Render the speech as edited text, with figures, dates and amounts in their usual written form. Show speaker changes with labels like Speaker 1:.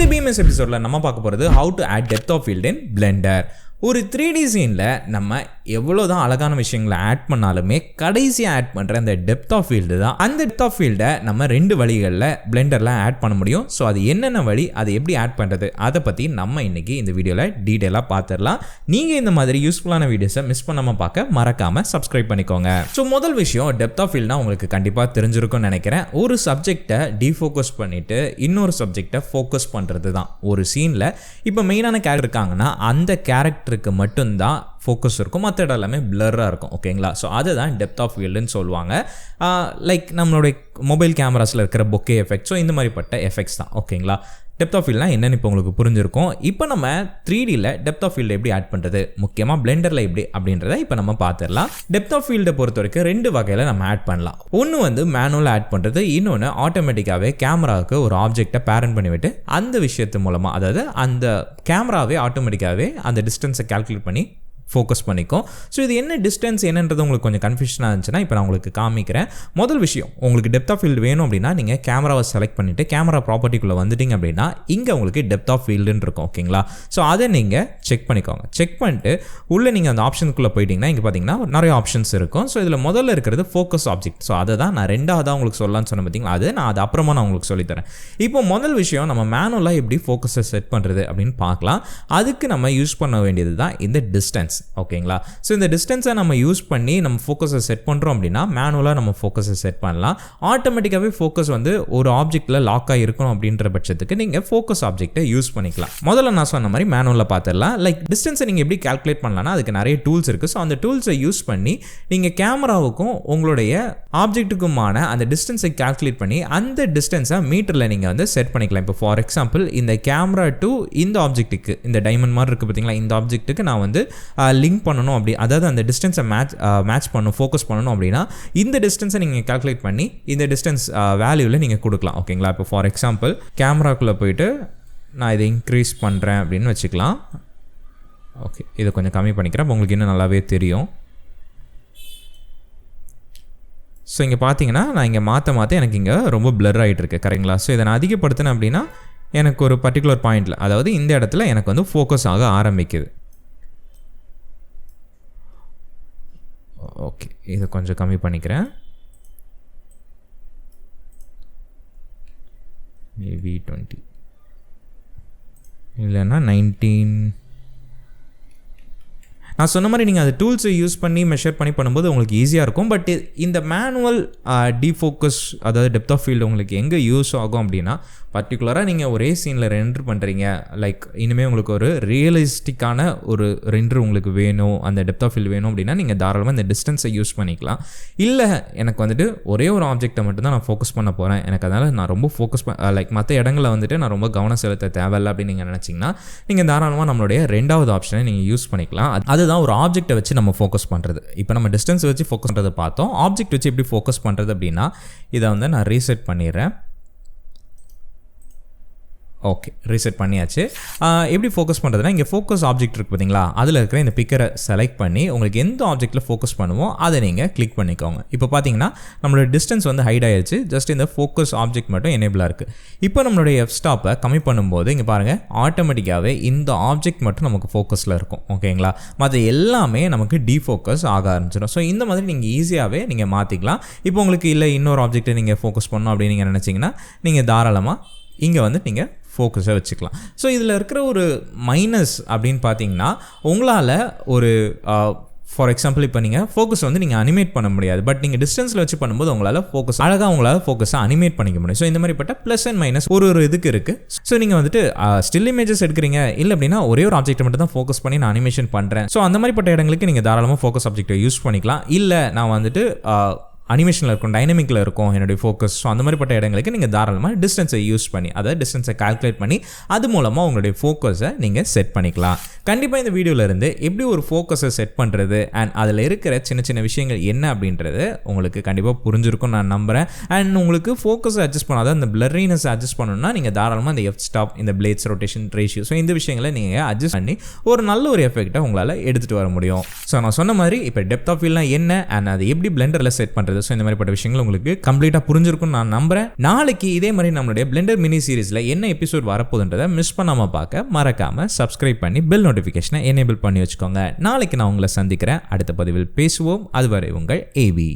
Speaker 1: இந்த BMS எபிசோட்ல நம்ம பார்க்க போகிறது how to add depth of field in Blender. ஒரு 3D சீனில் நம்ம எவ்வளோ தான் அழகான விஷயங்களை ஆட் பண்ணாலுமே கடைசியாக ஆட் பண்ணுற அந்த டெப்த் ஆஃப் ஃபீல்டு தான். அந்த டெப்த் ஆஃப் ஃபீல்டை நம்ம 2 வழிகளில் பிளெண்டரில் ஆட் பண்ண முடியும். ஸோ அது என்னென்ன வழி, அதை எப்படி ஆட் பண்ணுறது, அதை பற்றி நம்ம இன்றைக்கி இந்த வீடியோவில் டீட்டெயிலாக பார்த்துடலாம். நீங்கள் இந்த மாதிரி யூஸ்ஃபுல்லான வீடியோஸை மிஸ் பண்ணாமல் பார்க்க மறக்காமல் சப்ஸ்கிரைப் பண்ணிக்கோங்க. ஸோ முதல் விஷயம், டெப்த் ஆஃப் ஃபீல்ட்னா உங்களுக்கு கண்டிப்பாக தெரிஞ்சிருக்கும்னு நினைக்கிறேன். ஒரு சப்ஜெக்டை டீஃபோக்கஸ் பண்ணிவிட்டு இன்னொரு சப்ஜெக்டை ஃபோக்கஸ் பண்ணுறது தான். ஒரு சீனில் இப்போ மெயினான கேரக்டர் இருக்காங்கன்னா அந்த கேரக்டருக்கு மட்டும்தான் ஃபோக்கஸ் இருக்கும், மற்ற இடம் எல்லாமே பிளராக இருக்கும். ஓகேங்களா? ஸோ அதுதான் டெப்த் ஆஃப் ஃபீல்டுன்னு சொல்லுவாங்க. லைக் நம்மளுடைய மொபைல் கேமராஸில் இருக்கிற பொக்கே எஃபெக்ட், ஸோ இந்த மாதிரிப்பட்ட எஃபெக்ட்ஸ் தான். ஓகேங்களா? டெப்த் ஆஃப் ஃபீல்ட்னா என்னென்னு இப்போ உங்களுக்கு புரிஞ்சிருக்கும். இப்போ நம்ம 3Dயில் டெப்த் ஆஃப் ஃபீல்டு எப்படி ஆட் பண்ணுறது, முக்கியமாக பிளெண்டரில் எப்படி அப்படின்றத இப்போ நம்ம பார்த்துடலாம். டெப்த் ஆஃப் ஃபீல்டை பொறுத்த வரைக்கும் 2 வகையில் நம்ம ஆட் பண்ணலாம். ஒன்று வந்து மேனுவலாக ஆட் பண்ணுறது, இன்னொன்று ஆட்டோமேட்டிக்காகவே கேமராவுக்கு ஒரு ஆப்ஜெக்டை பேரண்ட் பண்ணிவிட்டு அந்த விஷயத்து மூலமாக, அதாவது அந்த கேமராவே ஆட்டோமேட்டிக்காகவே அந்த டிஸ்டன்ஸை கால்குலேட் பண்ணி ஃபோக்கஸ் பண்ணிக்கும். ஸோ இது என்ன டிஸ்டன்ஸ் என்னன்றது உங்களுக்கு கொஞ்சம் கன்ஃபியூஷனாக இருந்துச்சுன்னா இப்போ நான் உங்களுக்கு காமிக்கிறேன். முதல் விஷயம், உங்களுக்கு டெப்த் ஆஃப் ஃபீல்டு வேணும் அப்படின்னா நீங்கள் கேமராவை செலக்ட் பண்ணிவிட்டு கேமரா ப்ராப்பர்ட்டிக்குள்ளே வந்துட்டிங்க அப்படின்னா இங்கே உங்களுக்கு டெப்த் ஆஃப் ஃபீல்டுன்னு இருக்கும். ஓகேங்களா? ஸோ அதை நீங்கள் செக் பண்ணிக்கோங்க. செக் பண்ணிட்டு உள்ளே நீங்கள் அந்த ஆப்ஷனுக்குள்ளே போயிட்டீங்கன்னா இங்கே பார்த்தீங்கன்னா நிறைய ஆப்ஷன்ஸ் இருக்கும். ஸோ இதில் முதல்ல இருக்கிறது ஃபோக்கஸ் ஆப்ஜெக்ட். ஸோ அதை தான் நான் 2ஆவதாக உங்களுக்கு சொல்லலான்னு சொன்னேன். பார்த்தீங்களா? அது அப்புறமா நான் உங்களுக்கு சொல்லித்தரேன். இப்போ முதல் விஷயம், நம்ம மேனுவலாக எப்படி ஃபோக்கஸை செட் பண்ணுறது அப்படின்னு பார்க்கலாம். அதுக்கு நம்ம யூஸ் பண்ண வேண்டியது தான் இந்த டிஸ்டன்ஸ். ஓகேங்களா? ஸோ இந்த டிஸ்டன்ஸை நம்ம யூஸ் பண்ணி நம்ம ஃபோக்கஸை செட் பண்ணுறோம் அப்படின்னா மேனுவலாக நம்ம ஃபோக்கஸை செட் பண்ணலாம். ஆட்டோமேட்டிக்காகவே ஃபோக்கஸ் வந்து ஒரு ஆப்ஜெக்டில் லாக் ஆகிருக்கணும் அப்படின்ற பட்சத்துக்கு நீங்கள் ஃபோக்கஸ் ஆப்ஜெக்டை யூஸ் பண்ணிக்கலாம். முதல்ல நான் சொன்ன மாதிரி மேனுவலாக பார்த்துடலாம். லைக் டிஸ்டன்ஸை நீங்கள் எப்படி கால்குலேட் பண்ணலாம்னா அதுக்கு நிறைய டூல்ஸ் இருக்குது. ஸோ அந்த டூல்ஸை யூஸ் பண்ணி நீங்கள் கேமராவுக்கும் உங்களுடைய ஆப்ஜெக்ட்டுக்குமான அந்த டிஸ்டன்ஸை கால்குலேட் பண்ணி அந்த டிஸ்டன்ஸை மீட்டரில் நீங்கள் வந்து செட் பண்ணிக்கலாம். இப்போ ஃபார் எக்ஸாம்பிள் இந்த கேமரா டு இந்த ஆப்ஜெக்ட்டுக்கு, இந்த டைமண்ட் மாதிரி இருக்குது பார்த்தீங்களா, இந்த ஆப்ஜெக்ட்டுக்கு நான் வந்து லிங்க் பண்ணணும் அப்படி, அதாவது அந்த டிஸ்டன்ஸை மேட்ச் பண்ணணும், ஃபோக்கஸ் பண்ணணும் அப்படின்னா இந்த டிஸ்டன்ஸை நீங்கள் கால்குலேட் பண்ணி இந்த டிஸ்டன்ஸ் வேல்யூவில் நீங்கள் கொடுக்கலாம். ஓகேங்களா? இப்போ ஃபார் எக்ஸாம்பிள் கேமராக்குள்ளே போயிட்டு நான் இதை இன்க்ரீஸ் பண்ணுறேன் அப்படின்னு வச்சுக்கலாம். ஓகே, இதை கொஞ்சம் கம்மி பண்ணிக்கிறேன், அப்போ உங்களுக்கு இன்னும் நல்லாவே தெரியும். ஸோ இங்கே பார்த்தீங்கன்னா நான் இங்கே மாற்ற எனக்கு இங்கே ரொம்ப பிளர் ஆகிட்டு இருக்கு. கரெக்டுங்களா? ஸோ இதை நான் அதிகப்படுத்தினேன் அப்படின்னா எனக்கு ஒரு பர்டிகுலர் பாயிண்டில், அதாவது இந்த இடத்துல எனக்கு வந்து ஃபோக்கஸ் ஆக ஆரம்பிக்குது. ஓகே, இதை கொஞ்சம் கம்மி பண்ணிக்கிறேன். மேபி 20 இல்லைன்னா 19. நான் சொன்ன மாதிரி நீங்கள் அது டூல்ஸை யூஸ் பண்ணி மெஷர் பண்ணி பண்ணும்போது உங்களுக்கு ஈஸியாக இருக்கும். பட் இந்த மேனுவல் டீஃபோக்கஸ், அதாவது டெப்த் ஆஃப் ஃபீல்டு உங்களுக்கு எங்கே யூஸ் ஆகும் அப்படின்னா, பர்டிகுலராக நீங்கள் ஒரே சீனில் ரெண்டர் பண்ணுறீங்க, லைக் இனிமேல் உங்களுக்கு ஒரு ரியலிஸ்டிக்கான ஒரு ரெண்டர் உங்களுக்கு வேணும், அந்த டெப்த் ஆஃப் ஃபீல்டு வேணும் அப்படின்னா நீங்கள் தாராளமாக இந்த டிஸ்டன்ஸை யூஸ் பண்ணிக்கலாம். இல்லை எனக்கு வந்துட்டு ஒரே ஒரு ஆப்ஜெக்டை மட்டும்தான் நான் ஃபோக்கஸ் பண்ண போகிறேன், எனக்கு அதனால் நான் ரொம்ப ஃபோக்கஸ் லைக் மற்ற இடங்களில் வந்துட்டு நான் ரொம்ப கவனம் செலுத்த தேவையில்லை அப்படின்னு நீங்கள் நினச்சிங்கன்னா நீங்கள் தாராளமாக நம்மளுடைய 2வது ஆப்ஷனை நீங்கள் யூஸ் பண்ணிக்கலாம். அதுதான் ஒரு ஆப்ஜெக்ட்டை வச்சு நம்ம ஃபோக்கஸ் பண்ணுறது. இப்போ நம்ம டிஸ்டன்ஸ் வச்சு ஃபோக்கஸ் பண்ணுறதை பார்த்தோம். ஆப்ஜெக்ட் வச்சு எப்படி ஃபோக்கஸ் பண்ணுறது அப்படின்னா இதை வந்து நான் ரீசெட் பண்ணிடுறேன். ஓகே, ரீசெட் பண்ணியாச்சு. எப்படி ஃபோக்கஸ் பண்ணுறதுனா, இங்கே ஃபோக்கஸ் ஆப்ஜெக்ட் இருக்குது பார்த்தீங்களா, அதில் இருக்கிற இந்த பிக்கரை செலக்ட் பண்ணி உங்களுக்கு எந்த ஆப்ஜெக்ட்டில் ஃபோக்கஸ் பண்ணுவோம் அதை நீங்கள் கிளிக் பண்ணிக்கோங்க. இப்போ பார்த்தீங்கன்னா நம்மளோட டிஸ்டன்ஸ் வந்து ஹைட் ஆயிடுச்சு, ஜஸ்ட் இந்த ஃபோக்கஸ் ஆப்ஜெக்ட் மட்டும் எனேபிளாக இருக்குது. இப்போ நம்மளுடைய எஃப் ஸ்டாப்பை கம்மி பண்ணும்போது இங்கே பாருங்கள் ஆட்டோமேட்டிக்காகவே இந்த ஆப்ஜெக்ட் மட்டும் நமக்கு ஃபோக்கஸில் இருக்கும். ஓகேங்களா? மற்ற எல்லாமே நமக்கு டீஃபோக்கஸ் ஆக ஆரம்பிச்சிடும். ஸோ இந்த மாதிரி நீங்கள் ஈஸியாகவே நீங்கள் மாற்றிக்கலாம். இப்போ உங்களுக்கு இல்லை இன்னொரு ஆப்ஜெக்ட்டை நீங்கள் ஃபோக்கஸ் பண்ணணும் அப்படின்னு நீங்கள் நினச்சிங்கன்னா நீங்கள் தாராளமாக இங்கே வந்து நீங்கள் ஃபோக்கஸை வச்சுக்கலாம். ஸோ இதில் இருக்கிற ஒரு மைனஸ் அப்படின்னு பார்த்தீங்கன்னா, உங்களால் ஒரு ஃபார் எக்ஸாம்பிள் இப்போ நீங்கள் ஃபோக்கஸ் வந்து நீங்கள் அனிமேட் பண்ண முடியாது. பட் நீங்கள் டிஸ்டன்ஸில் வச்சு பண்ணும்போது உங்களால் ஃபோக்கஸை அனிமேட் பண்ணிக்க முடியும். ஸோ இந்த மாதிரிப்பட்ட ப்ளஸ் அண்ட் மைனஸ் ஒரு இதுக்கு இருக்குது. ஸோ நீங்கள் வந்துட்டு ஸ்டில் இமேஜஸ் எடுக்கிறீங்க, இல்லை அப்படின்னா ஒரே ஒரு ஆப்ஜெக்ட் மட்டும் தான் ஃபோக்கஸ் பண்ணி நான் அனிமேஷன் பண்ணுறேன். ஸோ அந்த மாதிரிப்பட்ட இடங்களுக்கு நீங்கள் தாராளமாக ஃபோக்கஸ் ஆப்ஜெக்டை யூஸ் பண்ணிக்கலாம். இல்லை நான் வந்துட்டு அனிமேஷனில் இருக்கும், டைனமிக்கில் இருக்கும் என்னுடைய ஃபோக்கஸ். ஸோ அந்த மாதிரிப்பட்ட இடங்களுக்கு நீங்கள் தாராளமாக டிஸ்டன்ஸை யூஸ் பண்ணி, அதாவது டிஸ்டன்ஸை கால்குலேட் பண்ணி அது மூலமாக உங்களுடைய ஃபோக்கஸை நீங்கள் செட் பண்ணிக்கலாம். கண்டிப்பாக இந்த வீடியோவிலேருந்து எப்படி ஒரு ஃபோக்கஸை செட் பண்ணுறது அண்ட் அதில் இருக்கிற சின்ன சின்ன விஷயங்கள் என்ன அப்படின்றது உங்களுக்கு கண்டிப்பாக புரிஞ்சிருக்கும் நான் நம்புகிறேன். அண்ட் உங்களுக்கு ஃபோக்கஸை அட்ஜஸ்ட் பண்ணாத அந்த பிளரினஸை அட்ஜஸ்ட் பண்ணணும்னா நீங்கள் தாராளமாக இந்த எஃப் ஸ்டாப், இந்த பிளேட்ஸ் ரொட்டேஷன் ரேஷியோ, ஸோ இந்த விஷயங்களை நீங்கள் அட்ஜஸ்ட் பண்ணி ஒரு நல்ல ஒரு எஃபெக்டை உங்களால் எடுத்துகிட்டு வர முடியும். ஸோ நான் சொன்ன மாதிரி இப்போ டெப்த் ஆஃப் ஃபீல்ட்னா என்ன அண்ட் அதை எப்படி பிளெண்டரில் செட் பண்ணுறது பண்ணுறது. ஸோ இந்த மாதிரிப்பட்ட விஷயங்கள் உங்களுக்கு கம்ப்ளீட்டாக புரிஞ்சிருக்கும்னு நான் நம்புறேன். நாளைக்கு இதே மாதிரி நம்மளுடைய பிளெண்டர் மினி சீரிஸில் என்ன எபிசோட் வரப்போகுதுன்றதை மிஸ் பண்ணாமல் பார்க்க மறக்காமல் சப்ஸ்கிரைப் பண்ணி பெல் நோட்டிஃபிகேஷனை எனேபிள் பண்ணி வச்சுக்கோங்க. நாளைக்கு நான் உங்களை சந்திக்கிறேன். அடுத்த பதிவில் பேசுவோம். அதுவரை உங்கள் ஏபி.